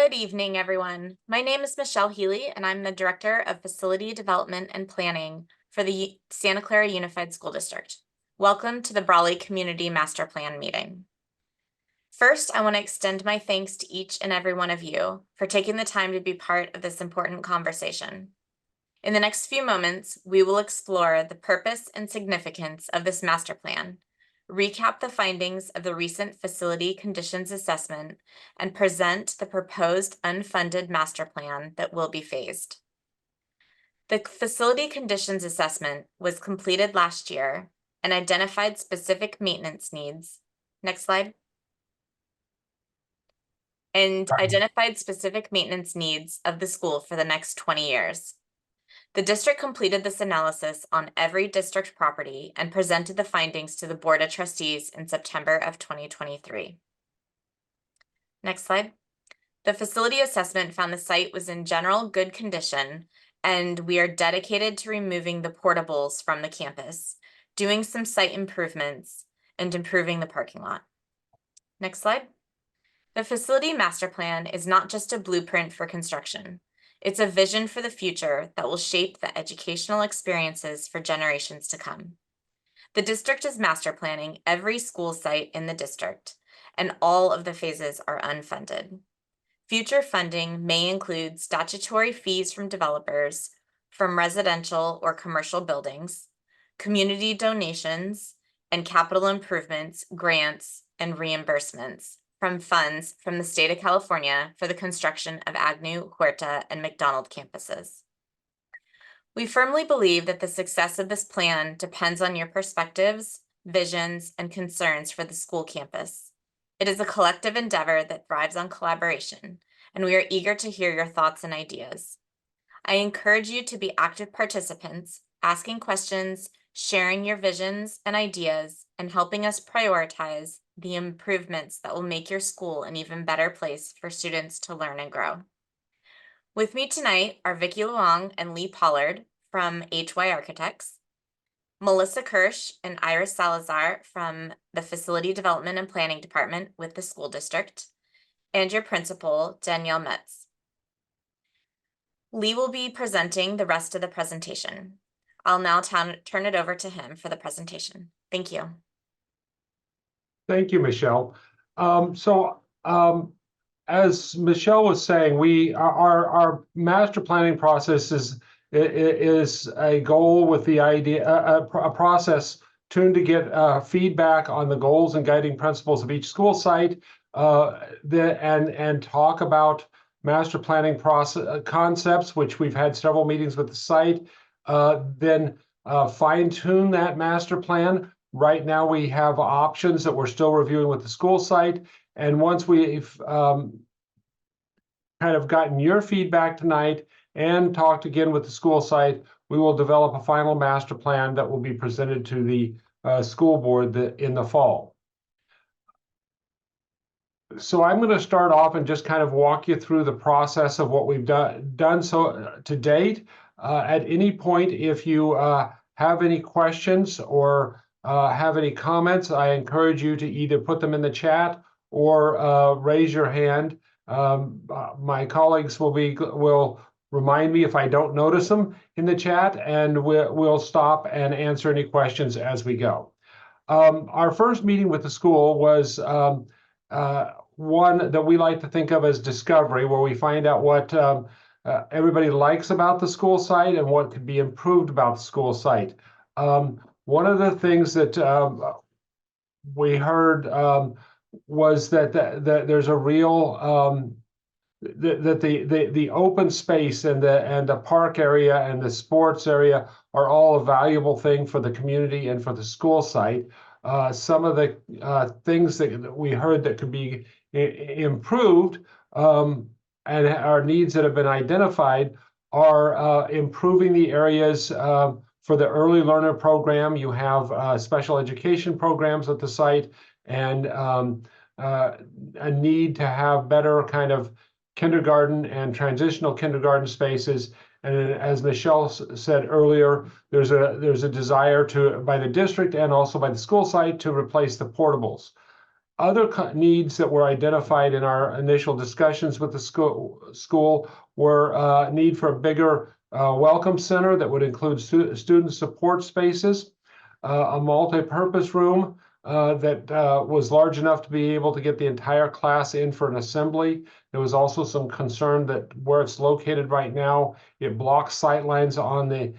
Good evening, everyone. My name is Michelle Healy, and I'm the Director of Facility Development and Planning for the Santa Clara Unified School District. Welcome to the Brawley Community Master Plan meeting. First, I want to extend my thanks to each and every one of you for taking the time to be part of this important conversation. In the next few moments, we will explore the purpose and significance of this master plan, recap the findings of the recent facility conditions assessment, and present the proposed unfunded master plan that will be phased. The facility conditions assessment was completed last year and identified specific maintenance needs. Next slide. And identified specific maintenance needs of the school for the next 20 years. The district completed this analysis on every district property and presented the findings to the Board of Trustees in September of 2023. Next slide. The facility assessment found the site was in general good condition, and we are dedicated to removing the portables from the campus, doing some site improvements, and improving the parking lot. Next slide. The facility master plan is not just a blueprint for construction. It's a vision for the future that will shape the educational experiences for generations to come. The district is master planning every school site in the district, and all of the phases are unfunded. Future funding may include statutory fees from developers, from residential or commercial buildings, community donations, and capital improvements, grants, and reimbursements from funds from the state of California for the construction of Agnew, Huerta, and McDonald campuses. We firmly believe that the success of this plan depends on your perspectives, visions, and concerns for the school campus. It is a collective endeavor that thrives on collaboration, and we are eager to hear your thoughts and ideas. I encourage you to be active participants, asking questions, sharing your visions and ideas, and helping us prioritize the improvements that will make your school an even better place for students to learn and grow. With me tonight are Vicki Luong and Lee Pollard from HY Architects, Melissa Kirsch and Iris Salazar from the Facility Development and Planning Department with the school district, and your principal, Danielle Metz. Lee will be presenting the rest of the presentation. I'll now turn it over to him for the presentation. Thank you. Thank you, Michelle. As Michelle was saying, our master planning process is a goal with the idea, a process tuned to get feedback on the goals and guiding principles of each school site, and talk about master planning process concepts, which we've had several meetings with the site, then fine tune that master plan. Right now, we have options that we're still reviewing with the school site. And once we've kind of gotten your feedback tonight and talked again with the school site, we will develop a final master plan that will be presented to the school board in the fall. So I'm going to start off and just kind of walk you through the process of what we've done so to date. At any point, if you have any questions or have any comments, I encourage you to either put them in the chat or raise your hand. My colleagues will remind me if I don't notice them in the chat, and we'll stop and answer any questions as we go. Our first meeting with the school was one that we like to think of as discovery, where we find out what everybody likes about the school site and what could be improved about the school site. One of the things that we heard was that there's a real that the open space and the park area and the sports area are all a valuable thing for the community and for the school site. Some of the things that we heard that could be improved and our needs that have been identified are improving the areas for the early learner program. You have special education programs at the site, and a need to have better kind of kindergarten and transitional kindergarten spaces. And as Michelle said earlier, there's a desire by the district and also by the school site to replace the portables. Other needs that were identified in our initial discussions with the school were need for a bigger welcome center that would include student support spaces, a multi-purpose room that was large enough to be able to get the entire class in for an assembly. There was also some concern that where it's located right now, it blocks sight lines on the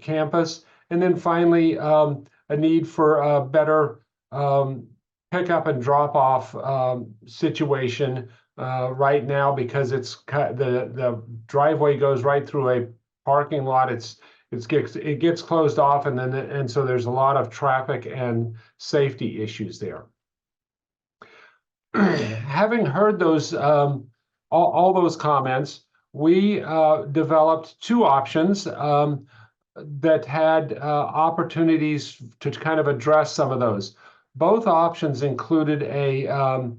campus. And then finally, a need for a better pick up and drop off situation right now, because the driveway goes right through a parking lot. It gets closed off, and so there's a lot of traffic and safety issues there. Having heard those all those comments, we developed two options that had opportunities to kind of address some of those. Both options included a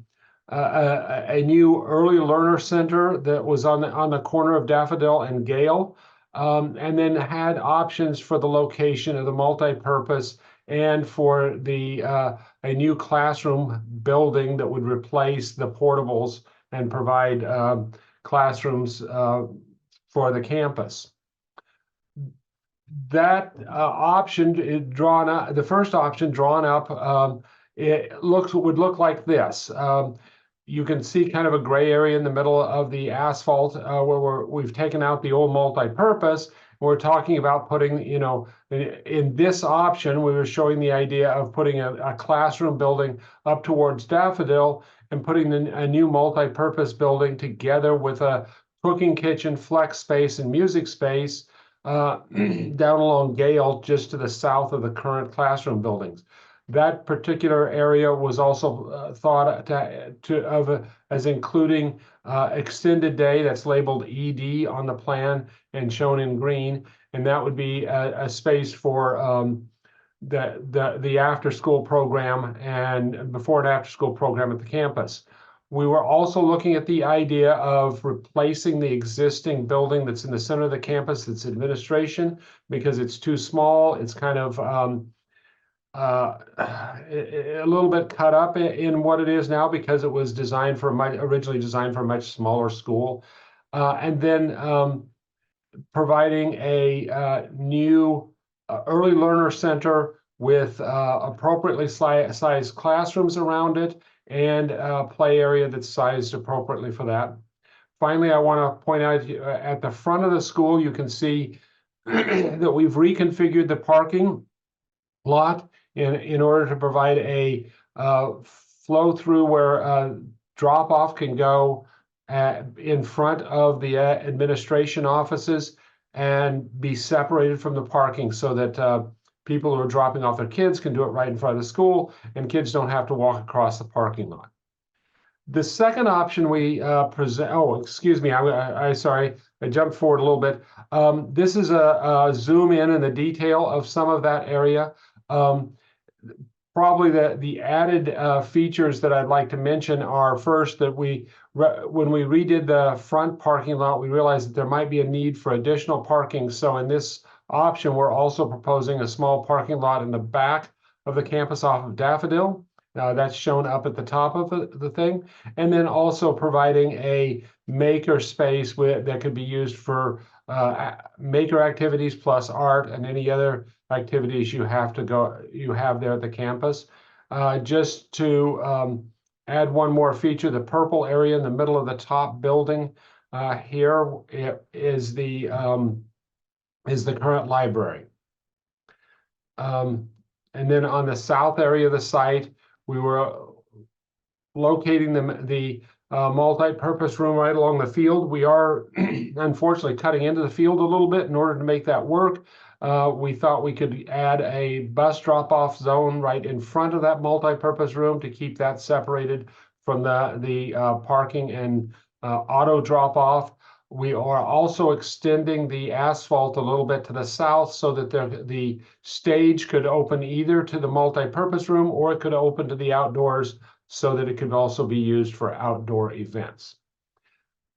new early learner center that was on the corner of Daffodil and Gale, and then had options for the location of the multi-purpose and for the a new classroom building that would replace the portables and provide classrooms for the campus. That option the first option drawn up, it would look like this. You can see kind of a gray area in the middle of the asphalt where we've taken out the old multi-purpose. We're talking about putting, in this option, we were showing the idea of putting a classroom building up towards Daffodil and putting a new multi-purpose building together with a cooking kitchen, flex space, and music space down along Gale, just to the south of the current classroom buildings. That particular area was also thought of as including extended day, that's labeled ED on the plan and shown in green, and that would be a space for the after school program and before and after school program at the campus. We were also looking at the idea of replacing the existing building that's in the center of the campus, that's administration, because it's too small. It's kind of a little bit cut up in what it is now, because it was originally designed for a much smaller school. And then providing a new early learner center with appropriately sized classrooms around it, and a play area that's sized appropriately for that. Finally, I want to point out at the front of the school, you can see that we've reconfigured the parking lot in order to provide a flow through where drop off can go in front of the administration offices and be separated from the parking, so that people who are dropping off their kids can do it right in front of the school, and kids don't have to walk across the parking lot. The second option we present, excuse me, sorry, I jumped forward a little bit. This is a zoom in the detail of some of that area. Probably the added features that I'd like to mention are, first, that when we redid the front parking lot, we realized that there might be a need for additional parking. So in this option, we're also proposing a small parking lot in the back of the campus off of Daffodil. That's shown up at the top of the thing. And then also providing a maker space that could be used for maker activities plus art and any other activities you have there at the campus. Just to add one more feature, the purple area in the middle of the top building here is the current library. And then on the south area of the site, we were locating the multi-purpose room right along the field. We are unfortunately cutting into the field a little bit in order to make that work. We thought we could add a bus drop-off zone right in front of that multi-purpose room to keep that separated from the parking and auto drop-off. We are also extending the asphalt a little bit to the south, so that the stage could open either to the multi-purpose room, or it could open to the outdoors, so that it could also be used for outdoor events.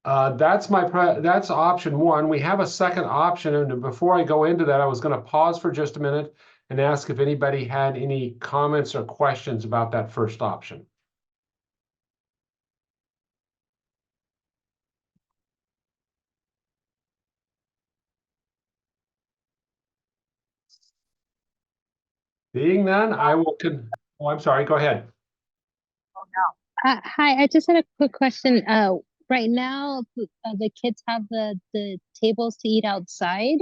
That's option one. We have a second option, and before I go into that, I was going to pause for just a minute and ask if anybody had any comments or questions about that first option. Seeing none, I will oh, I'm sorry, go ahead. Hi, I just had a quick question. Right now, the kids have the tables to eat outside.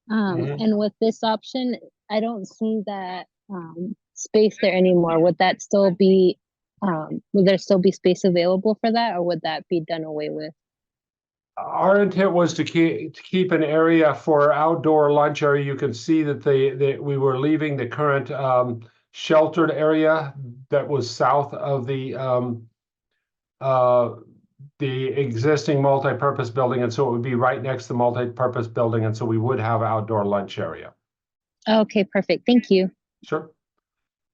Mhm. And with this option, I don't see that space there anymore. Would that still be, would there still be space available for that, or would that be done away with? Our intent was to keep an area for outdoor lunch area. You can see that we were leaving the current sheltered area that was south of the existing multi-purpose building, and so it would be right next to the multi-purpose building, and so we would have outdoor lunch area. Okay, perfect. Thank you. Sure.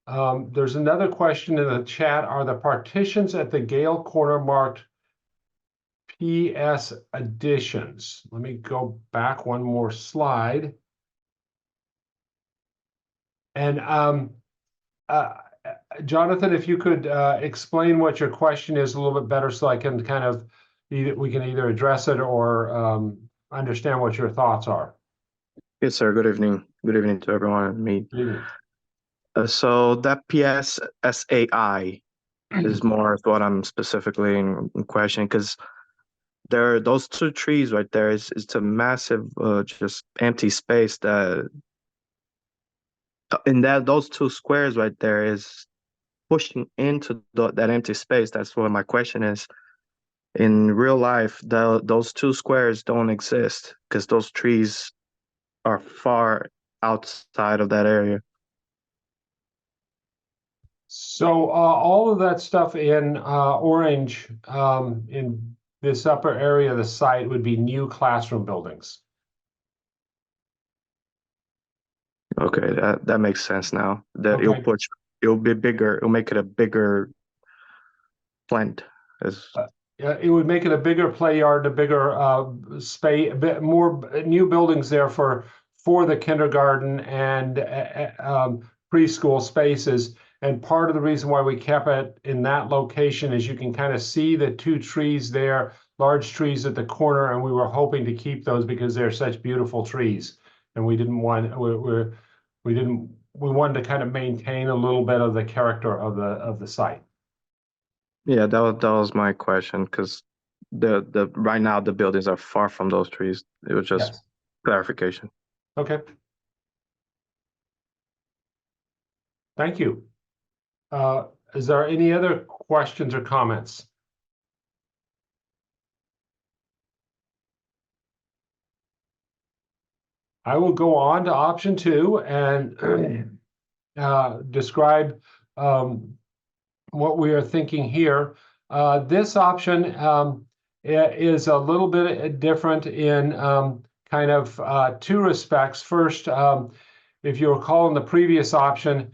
There's another question in the chat. Are the partitions at the Gale corner marked PS additions? Let me go back one more slide. And Jonathan, if you could explain what your question is a little bit better so I can kind of we can either address it or understand what your thoughts are. Yes, sir. Good evening. Good evening to everyone and me. Good evening. So that PSSAI is more of what I'm specifically in questioning, because those two trees right there is it's a massive just empty space that in those two squares right there is pushing into that empty space. That's what my question is. In real life, those two squares don't exist because those trees are far outside of that area. So all of that stuff in orange in this upper area of the site would be new classroom buildings. Okay, that makes sense now. That Okay. it'll be bigger. It'll make it a bigger plant. It would make it a bigger play yard, a bigger space, a bit more new buildings there for the kindergarten and preschool spaces. And part of the reason why we kept it in that location is you can kind of see the two trees there, large trees at the corner, and we were hoping to keep those because they're such beautiful trees. And we didn't want we wanted to kind of maintain a little bit of the character of the site. Yeah, that was my question, because the right now the buildings are far from those trees. It was just Yes. clarification. Okay. Thank you. Is there any other questions or comments? I will go on to option 2 and describe what we are thinking here. This option is a little bit different in kind of 2 respects. First, if you recall in the previous option,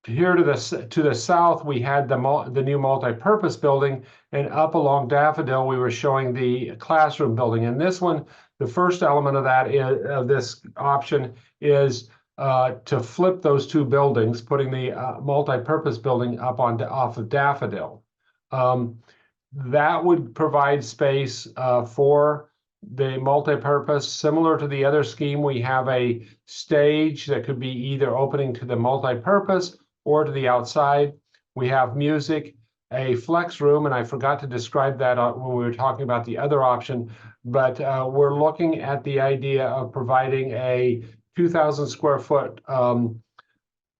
here to the south, we had the new multi-purpose building, and up along Daffodil, we were showing the classroom building. And this one, the first element of that of this option is to flip those 2 buildings, putting the multi-purpose building up off of Daffodil. That would provide space for the multi-purpose. Similar to the other scheme, we have a stage that could be either opening to the multi-purpose or to the outside. We have music, a flex room, and I forgot to describe that when we were talking about the other option, but we're looking at the idea of providing a 2,000 square foot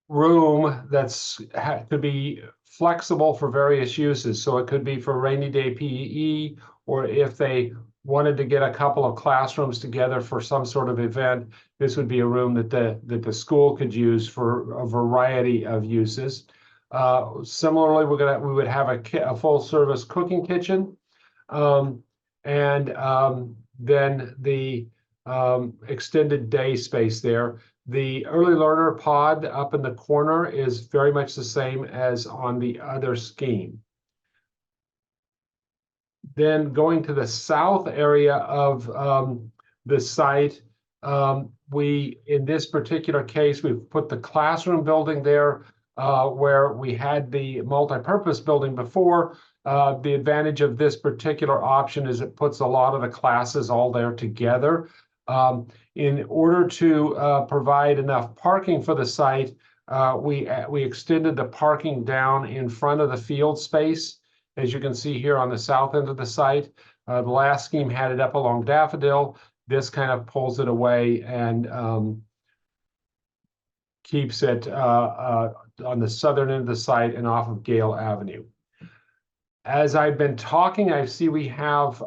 room that's to be flexible for various uses. So it could be for rainy day PE, or if they wanted to get a couple of classrooms together for some sort of event, this would be a room that the school could use for a variety of uses. Similarly, we would have a full service cooking kitchen, and then the extended day space there. The early learner pod up in the corner is very much the same as on the other scheme. Then going to the south area of the site, in this particular case, we've put the classroom building there where we had the multi-purpose building before. The advantage of this particular option is it puts a lot of the classes all there together. In order to provide enough parking for the site, we extended the parking down in front of the field space, as you can see here on the south end of the site. The last scheme had it up along Daffodil. This kind of pulls it away and keeps it on the southern end of the site and off of Gale Avenue. As I've been talking, I see we have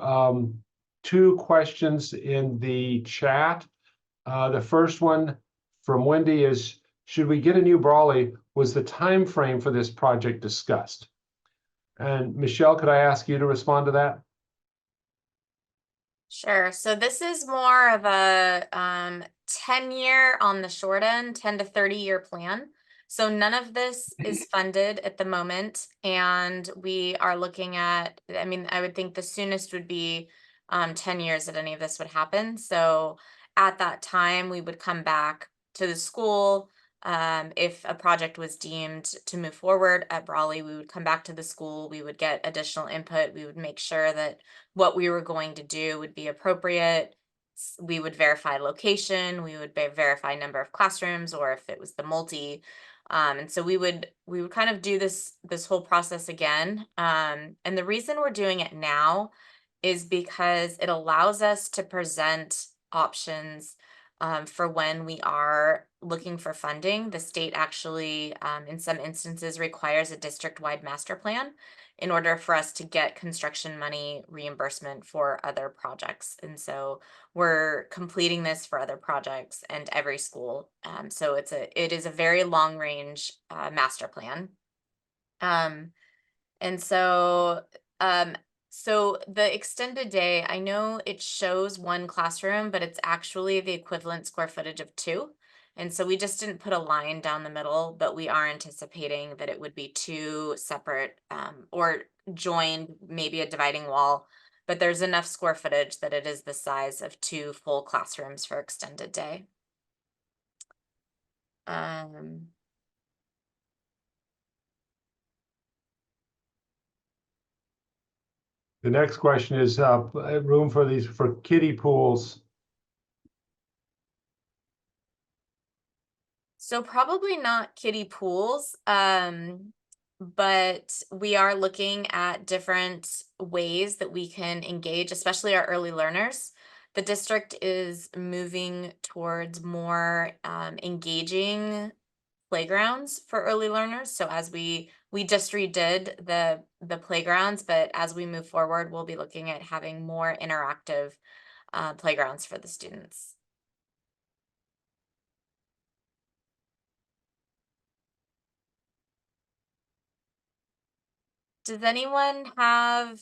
2 questions in the chat. The first one from Wendy is, should we get a new Brawley? Was the time frame for this project discussed? And Michelle, could I ask you to respond to that? Sure. So this is more of a 10-year on the short end, 10 to 30-year plan. So none of this is funded at the moment, and we are looking at, I mean, I would think the soonest would be 10 years that any of this would happen. So at that time, we would come back to the school. If a project was deemed to move forward at Brawley, we would come back to the school, we would get additional input, we would make sure that what we were going to do would be appropriate. We would verify location, we would verify number of classrooms, or if it was the multi. And so we would kind of do this whole process again. And the reason we're doing it now is because it allows us to present options for when we are looking for funding. The state actually, in some instances, requires a district-wide master plan in order for us to get construction money reimbursement for other projects. And so we're completing this for other projects and every school. So it is a very long-range master plan. And so so the extended day, I know it shows 1 classroom, but it's actually the equivalent square footage of 2. And so we just didn't put a line down the middle, but we are anticipating that it would be 2 separate or joined, maybe a dividing wall. But there's enough square footage that it is the size of 2 full classrooms for extended day. The next question is room for kiddie pools. So probably not kiddie pools, but we are looking at different ways that we can engage, especially our early learners. The district is moving towards more engaging playgrounds for early learners. So as we just redid the playgrounds, but as we move forward, we'll be looking at having more interactive playgrounds for the students. Does anyone have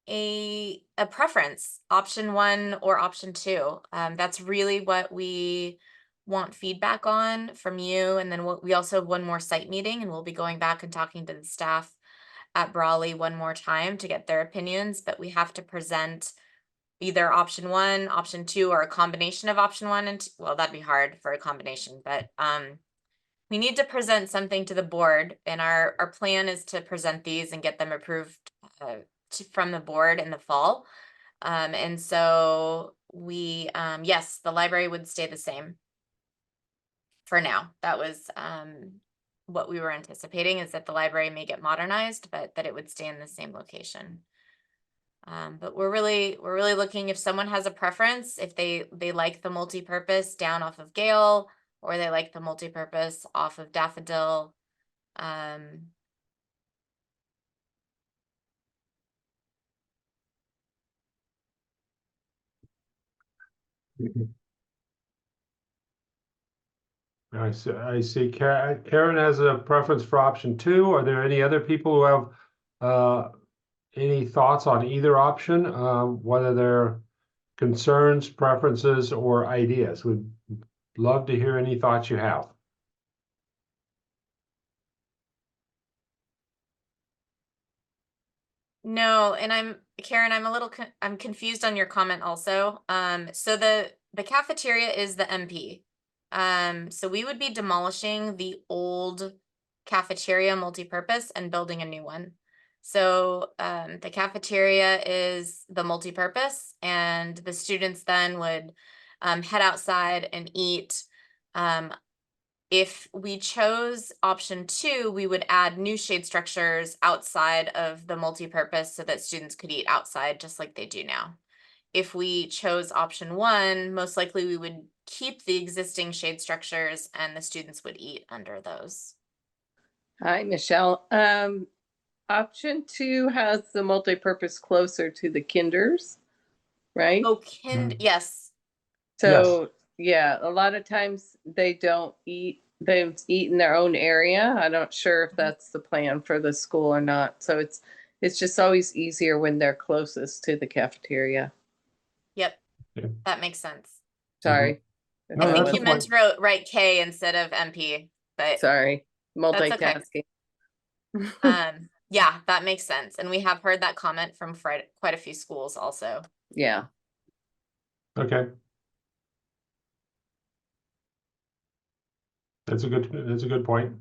a preference, option 1 or option 2? That's really what we want feedback on from you. And then we also have 1 more site meeting, and we'll be going back and talking to the staff at Brawley 1 more time to get their opinions, but we have to present either option 1, option 2, or a combination of option 1 and 2. Well, that'd be hard for a combination, but we need to present something to the board, and our plan is to present these and get them approved from the board in the fall. And so we, yes, the library would stay the same for now. That was what we were anticipating, is that the library may get modernized, but that it would stay in the same location. But we're really looking, if someone has a preference, if they like the multi-purpose down off of Gale, or they like the multi-purpose off of Daffodil. I see. Karen has a preference for option 2. Are there any other people who have any thoughts on either option, whether they're concerns, preferences, or ideas? We'd love to hear any thoughts you have. No, and Karen, I'm a little I'm confused on your comment also. So the cafeteria is the MP. So we would be demolishing the old cafeteria multi-purpose and building a new one. So the cafeteria is the multi-purpose, and the students then would head outside and eat. If we chose option 2, we would add new shade structures outside of the multi-purpose so that students could eat outside just like they do now. If we chose option 1, most likely we would keep the existing shade structures and the students would eat under those. Hi, Michelle. Option 2 has the multipurpose closer to the kinders, right? Oh, yes. So yeah, a lot of times they don't eat, they eat in their own area. I'm not sure if that's the plan for the school or not. So it's just always easier when they're closest to the cafeteria. Yep. Yeah. That makes sense. Sorry. No, I think that's you a meant to write K instead of MP, but Sorry, okay. multitasking. yeah, that makes sense. And we have heard that comment from quite a few schools also. Yeah. Okay. That's a good point.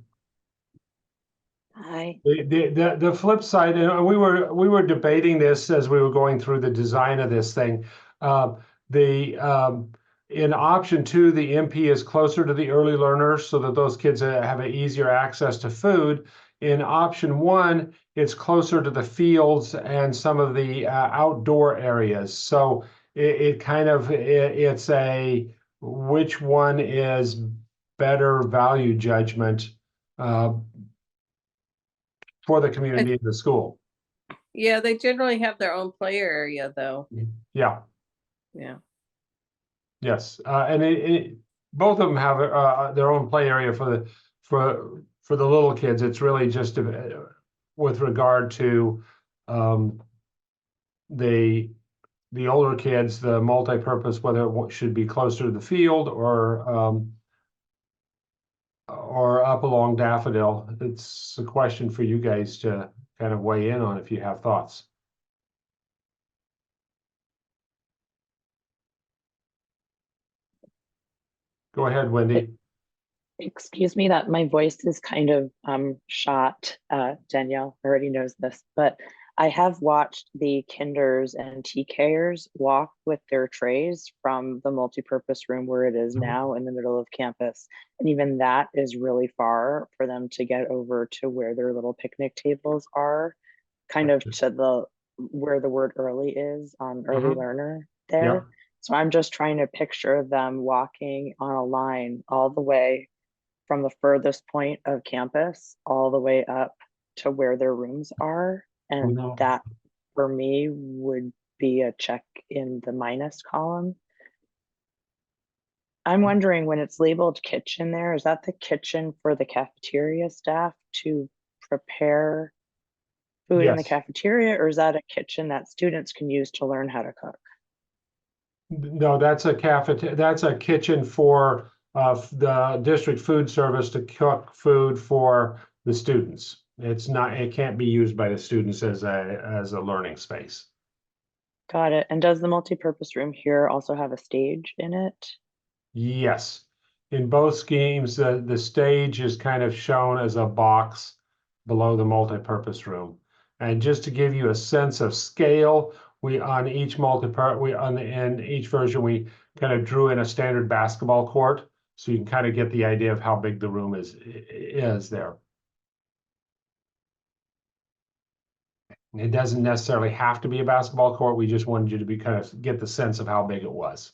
Hi. The flip side, and we were debating this as we were going through the design of this thing. In option 2, the MP is closer to the early learners so that those kids have an easier access to food. In option 1, it's closer to the fields and some of the outdoor areas. So it's a which one is better value judgment for the community of the school. Yeah, they generally have their own play area though. Yeah, Yeah. yes, and both of them have their own play area for the little kids. It's really just with regard to the older kids, the multi-purpose, whether it should be closer to the field or up along Daffodil. It's a question for you guys to kind of weigh in on if you have thoughts. Go ahead, Wendy. Excuse me that my voice is kind of shot. Danielle already knows this, but I have watched the kinders and TKers walk with their trays from the multipurpose room where it is now in the middle of campus. And even that is really far for them to get over to where their little picnic tables are, kind of to where the word early is on early learner there. Yeah. So I'm just trying to picture them walking on a line all the way from the furthest point of campus all the way up to where their rooms are. And No. that for me would be a check in the minus column. I'm wondering when it's labeled kitchen there, is that the kitchen for the cafeteria staff to prepare food in the Yes. cafeteria, or is that a kitchen that students can use to learn how to cook? No, that's a that's a kitchen for the district food service to cook food for the students. It can't be used by the students as a learning space. Got it. And does the multipurpose room here also have a stage in it? Yes. In both schemes, the stage is kind of shown as a box below the multipurpose room. And just to give you a sense of scale, in each version, we kind of drew in a standard basketball court. So you can kind of get the idea of how big the room is there. It doesn't necessarily have to be a basketball court. We just wanted you to kind of get the sense of how big it was.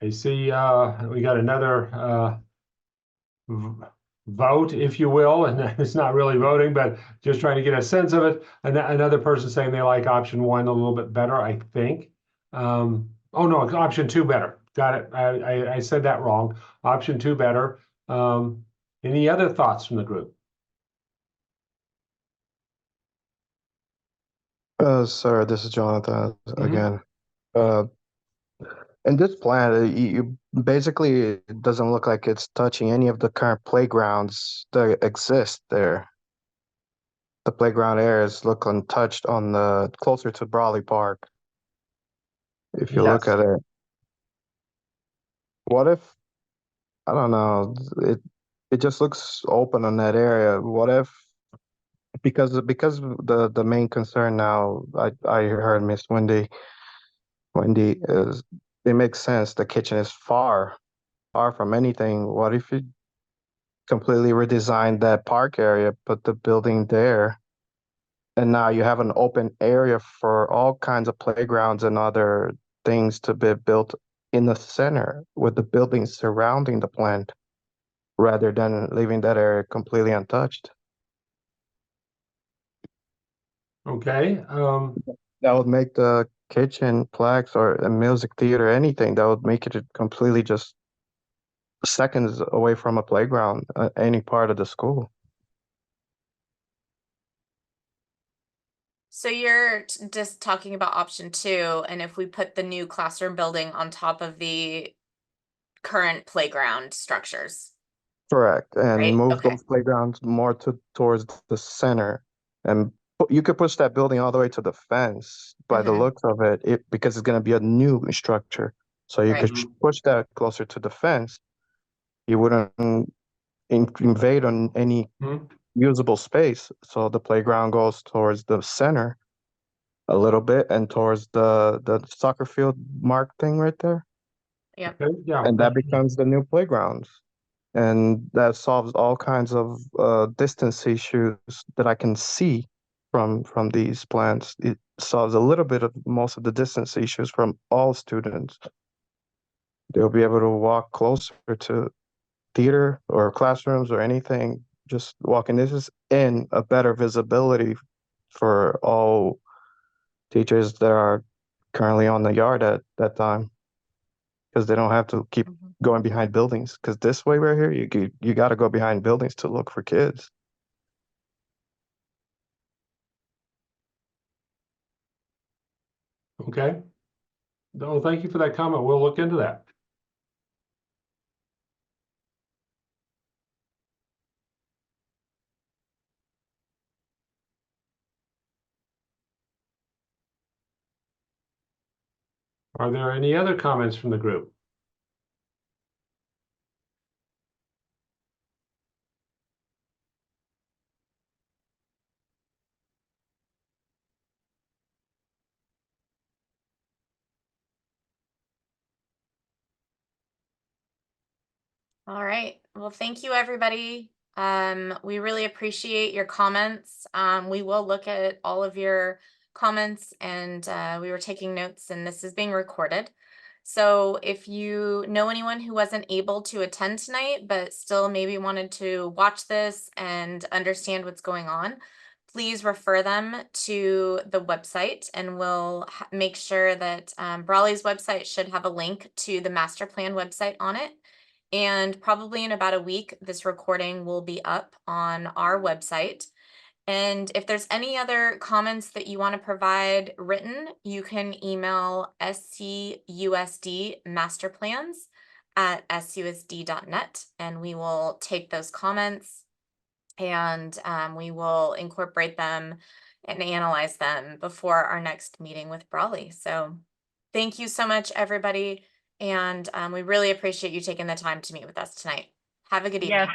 I see we got another vote, if you will, and it's not really voting, but just trying to get a sense of it. Another person saying they like option 1 a little bit better, I think. Oh no, option 2 better. Got it. I said that wrong. Option 2 better. Any other thoughts from the group? Sir, this is Jonathan again. In this plan, you basically, it doesn't look like it's touching any of the current playgrounds that exist there. The playground areas look untouched on the closer to Brawley Park. if you look Yes. at it. What if, I don't know, it just looks open on that area. What if, because the main concern now, I heard Miss Wendy is, it makes sense. The kitchen is far from anything. What if you completely redesigned that park area, put the building there, and now you have an open area for all kinds of playgrounds and other things to be built in the center with the buildings surrounding the plant, rather than leaving that area completely untouched. Okay, That would make the kitchen, Plex, or a music theater, anything, that would make it completely just seconds away from a playground, any part of the school. So you're just talking about option 2, and if we put the new classroom building on top of the current playground structures. Correct, and Right, move okay. those playgrounds more towards the center, and you could push that building all the way to the fence. By the Mhm. looks of it, because it's going to be a new structure, so you Right. could push that closer to the fence. You wouldn't invade on any hmm, usable space, so the playground goes towards the center a little bit and towards the soccer field mark thing right there, Yep. okay, yeah. and that becomes the new playground. And that solves all kinds of distance issues that I can see from these plans. It solves a little bit of most of the distance issues from all students. They'll be able to walk closer to theater or classrooms or anything, just walking. This is in a better visibility for all teachers that are currently on the yard at that time, because they don't have to keep Mhm. going behind buildings. Because this way right here, you got to go behind buildings to look for kids. Okay. No, thank you for that comment. We'll look into that. Are there any other comments from the group? All right. Well, thank you, everybody. We really appreciate your comments. We will look at all of your comments, and we were taking notes, and this is being recorded. So if you know anyone who wasn't able to attend tonight, but still maybe wanted to watch this and understand what's going on, please refer them to the website, and we'll make sure that Brawley's website should have a link to the master plan website on it. And probably in about a week, this recording will be up on our website. And if there's any other comments that you want to provide written, you can email scusdmasterplans@susd.net, and we will take those comments, and we will incorporate them and analyze them before our next meeting with Brawley. So thank you so much, everybody. And we really appreciate you taking the time to meet with us tonight. Have a good evening. Yes,